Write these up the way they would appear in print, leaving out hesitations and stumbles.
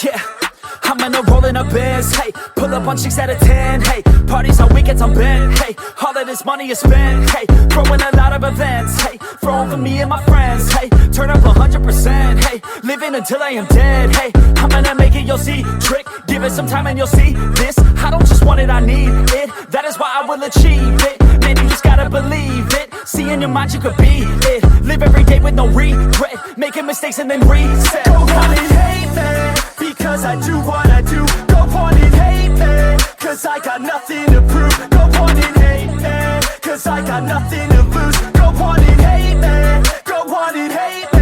Yeah, I'm in a rollin' a biz, hey, pull up on chicks out of 10, hey, parties on weekends I'm bent, hey, all of this money is spent, hey, throwing a lot of events, hey, throwing for me and my friends, hey, turn up 100%, hey, living until I am dead, hey, I'm gonna make it, you'll see, trick, give it some time and you'll see, this, I don't just want it, I need it, that is why I will achieve it, man, you just gotta believe it, see in your mind you could be it, live every day with no regret, making mistakes and then reset, go on and hate me, because I do what I do, go on and hate me, cause I got nothing to prove, go on and hate me, cause I got nothing to lose, go on and hate me, go on and hate me,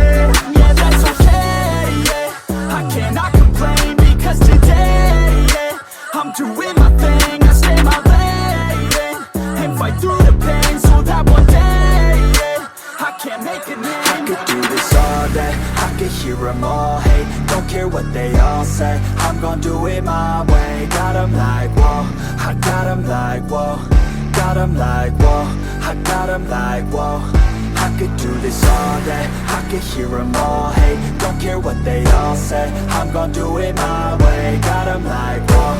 yeah that's okay, yeah, I cannot complain, because today, yeah, I'm doing my thing, I stay my lane, and fight through the pain, so that one day, yeah, I can make a name. I could do this all day, I could hear them all hate, don't care what they all say, I'm gon' do it my way, got 'em like whoa, I got 'em like whoa, got 'em like whoa, I got 'em like whoa, I could do this all day, I could hear them all hate, don't care what they all say, I'm gon' do it my way, got 'em like whoa,